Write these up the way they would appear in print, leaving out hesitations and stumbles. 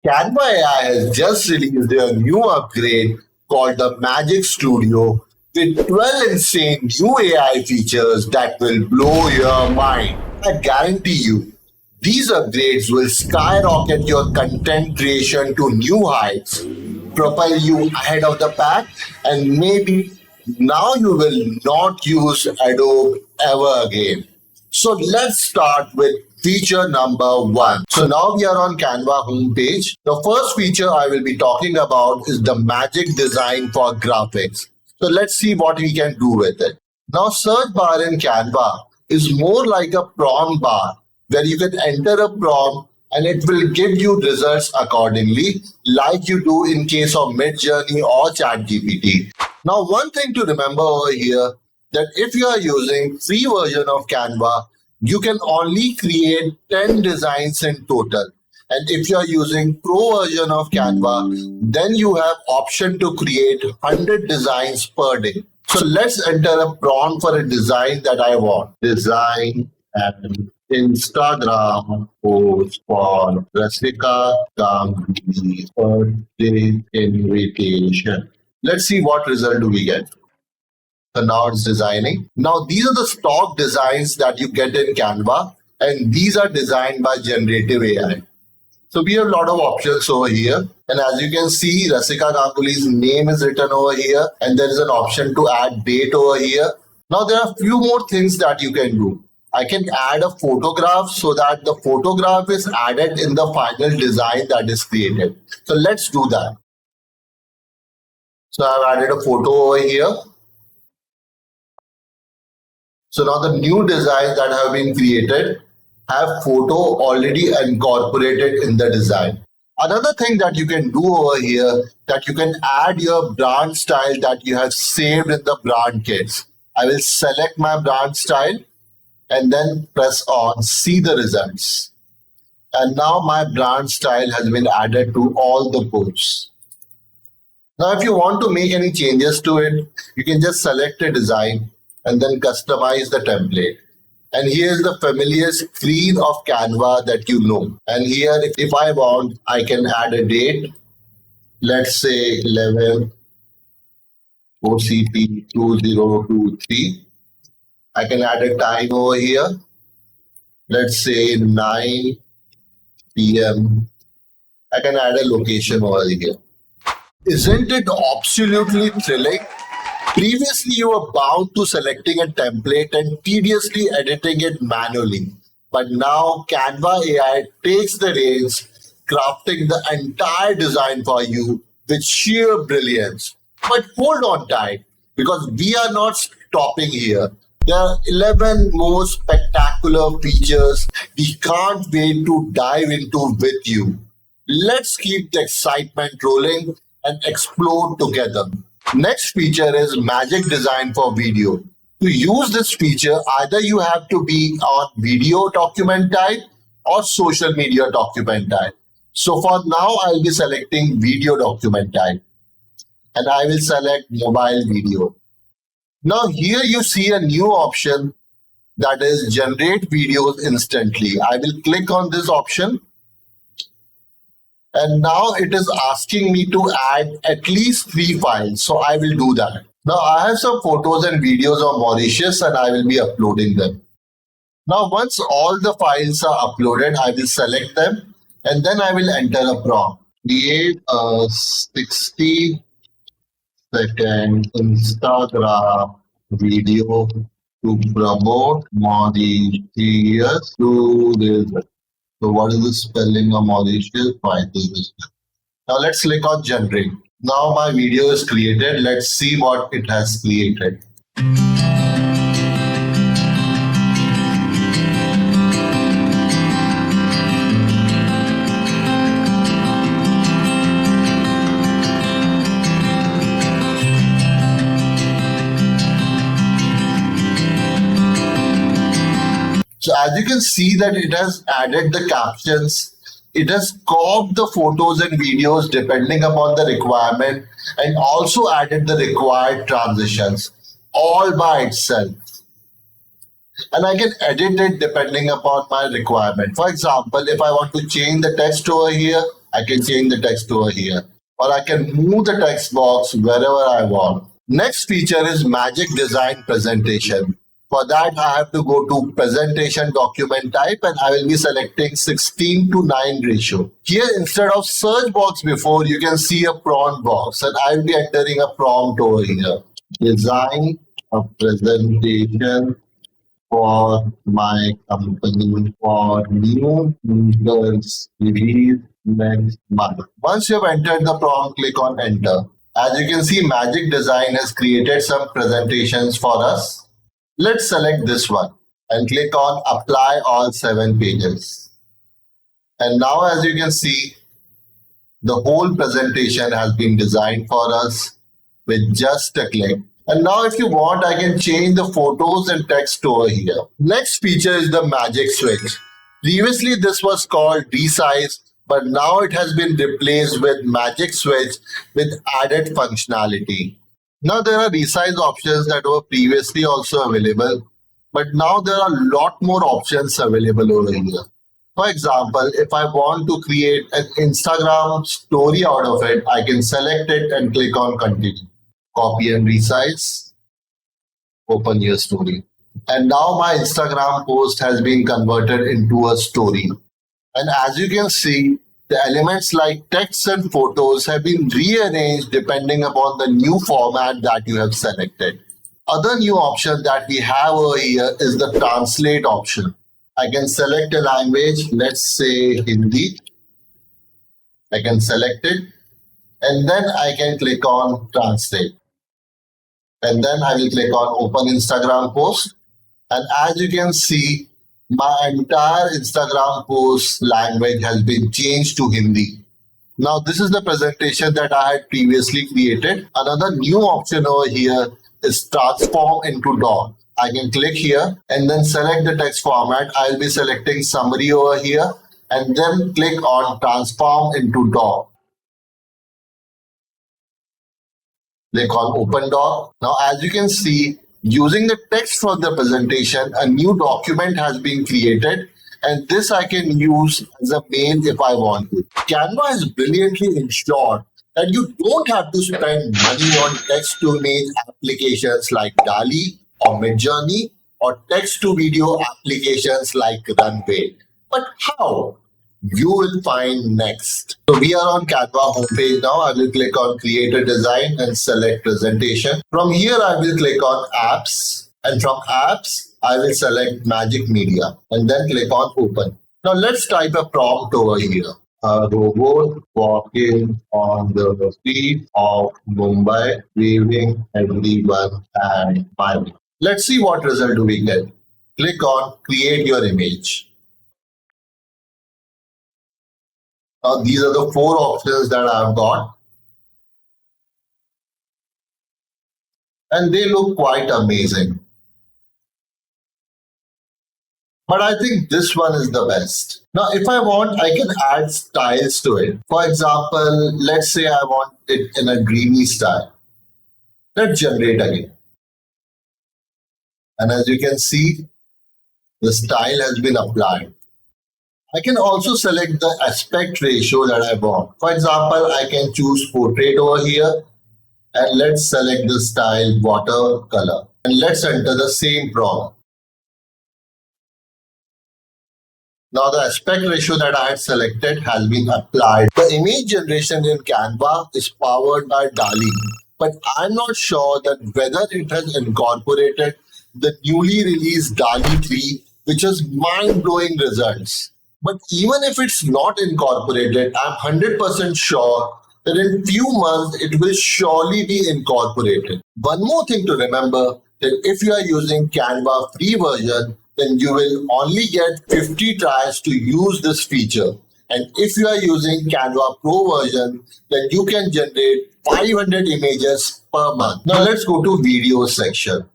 Canva AI has just released their new upgrade called the Magic Studio with 12 insane new AI features that will blow your mind. I guarantee you, these upgrades will skyrocket your content creation to new heights, propel you ahead of the pack, and maybe now you will not use Adobe ever again. So let's start with feature number one. So now we are on Canva homepage. The first feature I will be talking about is the magic design for graphics. So let's see what we can do with it. Now search bar in Canva is more like a prompt bar where you can enter a prompt and it will give you results accordingly like you do in case of Midjourney or ChatGPT. Now one thing to remember over here that if you are using free version of Canva, you can only create 10 designs in total. And if you are using pro version of Canva, then you have option to create 100 designs per day. So let's enter a prompt for a design that I want. Design and Instagram post for Rasika Ganguly's birthday invitation. Let's see what result do we get. So now it's designing. Now these are the stock designs that you get in Canva, and these are designed by generative AI. So we have a lot of options over here. And as you can see, Rasika Ganguly's name is written over here, and there is an option to add date over here. Now there are a few more things that you can do. I can add a photograph so that the photograph is added in the final design that is created. So let's do that. So I've added a photo over here. So now the new designs that have been created have photo already incorporated in the design. Another thing that you can do over here, that you can add your brand style that you have saved in the brand kits. I will select my brand style and then press on, see the results. And now my brand style has been added to all the posts. Now if you want to make any changes to it, you can just select a design and then customize the template. And here is the familiar screen of Canva that you know. And here, if I want, I can add a date. Let's say 11 OCP 2023. I can add a time over here. Let's say 9 p.m. I can add a location over here. Isn't it absolutely thrilling? Previously, you were bound to selecting a template and tediously editing it manually. But now Canva AI takes the reins, crafting the entire design for you with sheer brilliance. But hold on tight, because we are not stopping here. There are 11 more spectacular features we can't wait to dive into with you. Let's keep the excitement rolling and explore together. Next feature is Magic Design for Video. To use this feature, either you have to be on video document type or social media document type. So for now, I'll be selecting video document type. And I will select mobile video. Now here you see a new option that is generate videos instantly. I will click on this option. And now it is asking me to add at least 3 files. So I will do that. Now I have some photos and videos of Mauritius and I will be uploading them. Now once all the files are uploaded, I will select them and then I will enter a prompt. Create a 60-second Instagram video to promote Mauritius to this. So what is the spelling of Mauritius? Fine. Now let's click on generate. Now my video is created. Let's see what it has created. So as you can see that it has added the captions, it has cropped the photos and videos depending upon the requirement and also added the required transitions all by itself. And I can edit it depending upon my requirement. For example, if I want to change the text over here, I can change the text over here, or I can move the text box wherever I want. Next feature is Magic Design Presentation. For that, I have to go to Presentation Document Type and I will be selecting 16:9 ratio. Here, instead of search box before, you can see a prompt box and I will be entering a prompt over here. Design a presentation for my company for new users release next month. Once you have entered the prompt, click on enter. As you can see, Magic Design has created some presentations for us. Let's select this one and click on apply all 7 pages. And now as you can see, the whole presentation has been designed for us with just a click. And now if you want, I can change the photos and text over here. Next feature is the magic switch. Previously this was called resize, but now it has been replaced with magic switch with added functionality. Now there are resize options that were previously also available, but now there are a lot more options available over here. For example, if I want to create an Instagram story out of it, I can select it and click on continue. Copy and resize, open your story. And now my Instagram post has been converted into a story. And as you can see, the elements like text and photos have been rearranged depending upon the new format that you have selected. Other new option that we have over here is the translate option. I can select a language, let's say Hindi. I can select it and then I can click on translate. And then I will click on open Instagram post. And as you can see, my entire Instagram post language has been changed to Hindi. Now this is the presentation that I had previously created. Another new option over here is transform into doc. I can click here and then select the text format. I'll be selecting summary over here and then click on transform into doc. Click on open doc. Now as you can see, using the text for the presentation, a new document has been created and this I can use as a main if I want to. Canva has brilliantly ensured that you don't have to spend money on text to image applications like DALL-E or Midjourney or text to video applications like Unveils. But how? You will find next. So we are on Canva homepage now. I will click on create a design and select presentation. From here, I will click on apps and from apps, I will select magic media and then click on open. Now let's type a prompt over here. A robot walking on the street of Mumbai, waving everyone and smiling. Let's see what result do we get. Click on create your image. Now these are the 4 options that I've got. And they look quite amazing. But I think this one is the best. Now, if I want, I can add styles to it. For example, let's say I want it in a dreamy style. Let's generate again. And as you can see, the style has been applied. I can also select the aspect ratio that I want. For example, I can choose portrait over here and let's select the style watercolor and let's enter the same prompt. Now the aspect ratio that I had selected has been applied. The image generation in Canva is powered by DALL-E, but I'm not sure that whether it has incorporated the newly released DALL-E 3, which has mind-blowing results. But even if it's not incorporated, I'm 100% sure that in few months it will surely be incorporated. One more thing to remember, that if you are using Canva free version, then you will only get 50 tries to use this feature. And if you are using Canva Pro version, then you can generate 500 images per month. Now let's go to video section.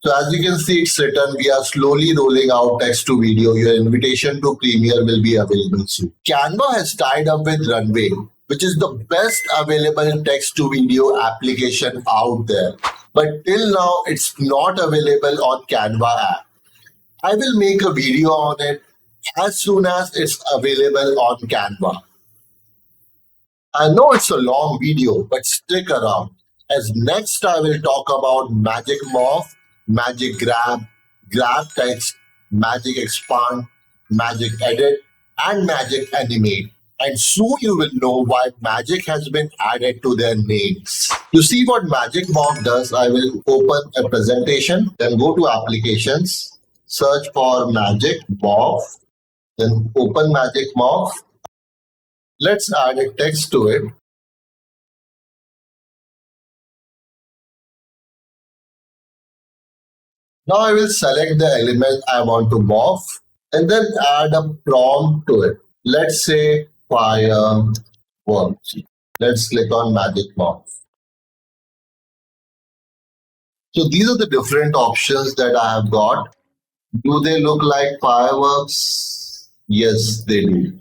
So as you can see, it's written, we are slowly rolling out text to video. Your invitation to Premiere will be available soon. Canva has tied up with Runway, which is the best available text to video application out there. But till now, it's not available on Canva app. I will make a video on it as soon as it's available on Canva. I know it's a long video, but stick around. As next, I will talk about Magic Morph, Magic Grab, Grab Text, Magic Expand, Magic Edit, and Magic Animate. And soon you will know why Magic has been added to their names. To see what Magic Morph does, I will open a presentation, then go to Applications, search for Magic Morph, then open Magic Morph. Let's add a text to it. Now I will select the element I want to morph and then add a prompt to it. Let's say fireworks. Let's click on Magic Morph. So these are the different options that I have got. Do they look like fireworks? Yes, they do.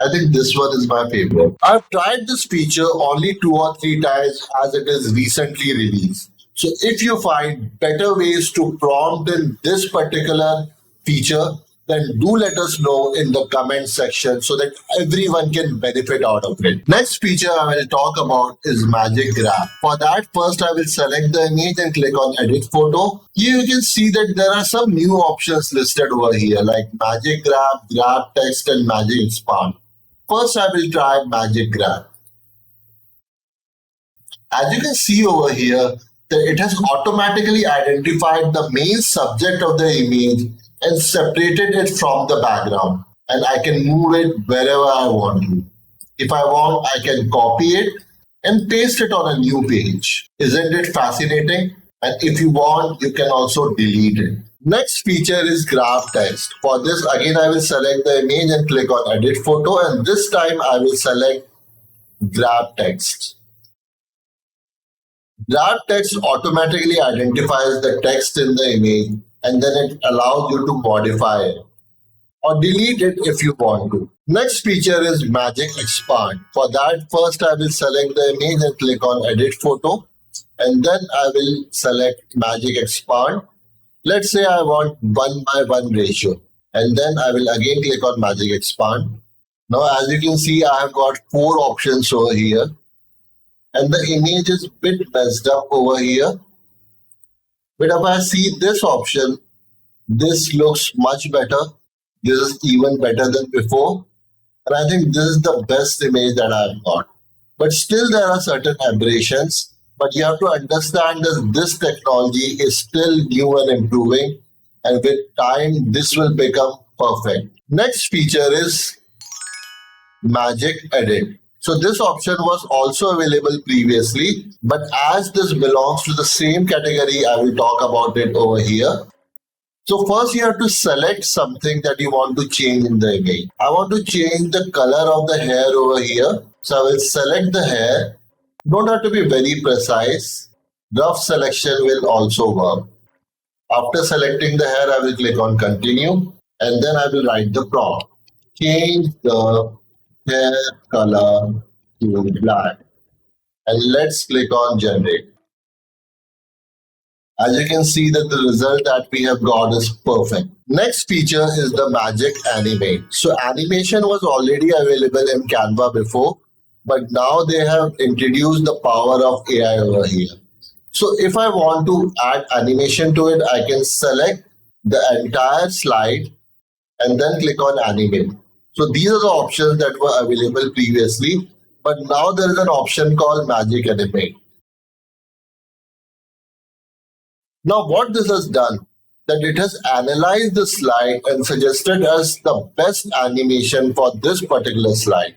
I think this one is my favorite. I've tried this feature only 2 or 3 times as it is recently released. So if you find better ways to prompt in this particular feature, then do let us know in the comment section so that everyone can benefit out of it. Next feature I will talk about is Magic Grab. For that, first I will select the image and click on Edit Photo. Here you can see that there are some new options listed over here like Magic Grab, Grab Text, and Magic Expand. First, I will try Magic Grab. As you can see over here, that it has automatically identified the main subject of the image and separated it from the background. And I can move it wherever I want to. If I want, I can copy it and paste it on a new page. Isn't it fascinating? And if you want, you can also delete it. Next feature is Grab Text. For this, again, I will select the image and click on Edit Photo. And this time, I will select Grab Text. Grab Text automatically identifies the text in the image and then it allows you to modify it or delete it if you want to. Next feature is Magic Expand. For that, first I will select the image and click on Edit Photo. And then I will select Magic Expand. Let's say I want 1:1 ratio. And then I will again click on Magic Expand. Now, as you can see, I have got 4 options over here. And the image is a bit messed up over here. But if I see this option, this looks much better. This is even better than before. And I think this is the best image that I've got. But still there are certain aberrations. But you have to understand that this technology is still new and improving. And with time, this will become perfect. Next feature is Magic Edit. So this option was also available previously, but as this belongs to the same category, I will talk about it over here. So first you have to select something that you want to change in the image. I want to change the color of the hair over here. So I will select the hair. Don't have to be very precise. Rough selection will also work. After selecting the hair, I will click on continue and then I will write the prompt. Change the hair color to black and let's click on generate. As you can see that the result that we have got is perfect. Next feature is the Magic Animate. So animation was already available in Canva before, but now they have introduced the power of AI over here. So if I want to add animation to it, I can select the entire slide and then click on animate. So these are the options that were available previously, but now there is an option called Magic Animate. Now what this has done, that it has analyzed the slide and suggested us the best animation for this particular slide.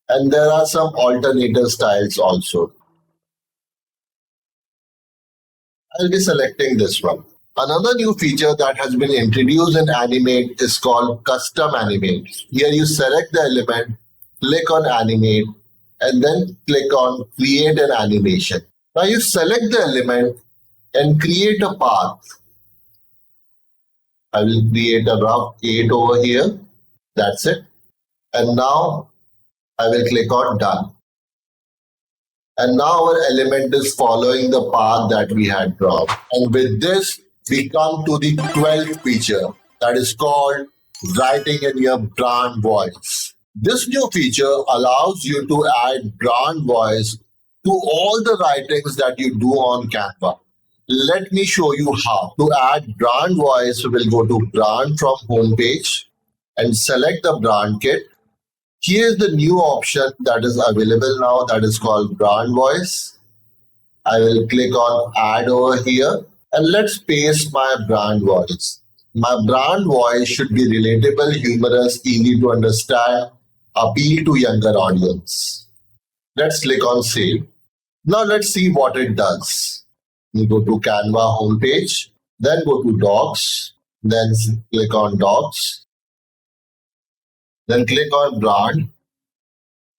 And there are some alternative styles also. I'll be selecting this one. Another new feature that has been introduced in Animate is called Custom Animate. Here you select the element, click on Animate, and then click on Create an Animation. Now you select the element and create a path. I will create a rough 8 over here. That's it. And now I will click on Done. And now our element is following the path that we had drawn. And with this, we come to the 12th feature that is called writing in your brand voice. This new feature allows you to add brand voice to all the writings that you do on Canva. Let me show you how. To add brand voice, we'll go to brand from homepage and select the brand kit. Here's the new option that is available now, that is called brand voice. I will click on add over here and let's paste my brand voice. My brand voice should be relatable, humorous, easy to understand, appeal to younger audience. Let's click on save. Now let's see what it does. We go to Canva homepage, then go to docs, then click on docs, then click on brand,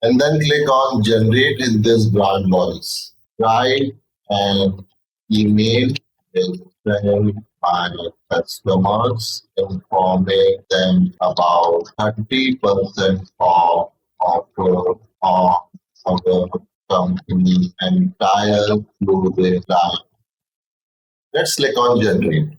and then click on generate in this brand voice. Write an email with my customers informing them about 30% off offer on our company entire clothing line. Let's click on generate.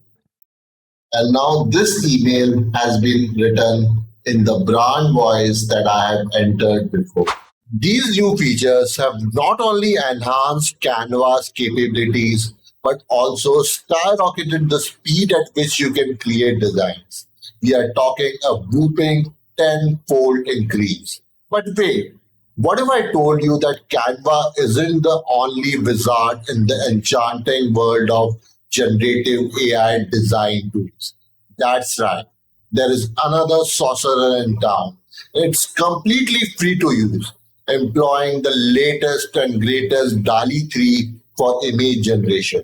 And now this email has been written in the brand voice that I have entered before. These new features have not only enhanced Canva's capabilities, but also skyrocketed the speed at which you can create designs. We are talking a whooping tenfold increase. But wait, what if I told you that Canva isn't the only wizard in the enchanting world of generative AI design tools? That's right. There is another sorcerer in town. It's completely free to use, employing the latest and greatest DALI 3 for image generation.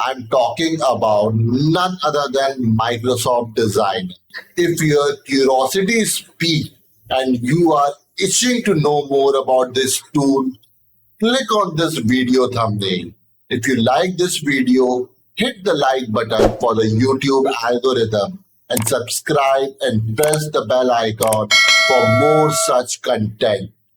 I'm talking about none other than Microsoft Design. If your curiosity is piqued and you are itching to know more about this tool, click on this video thumbnail. If you like this video, hit the like button for the YouTube algorithm and subscribe and press the bell icon for more such content.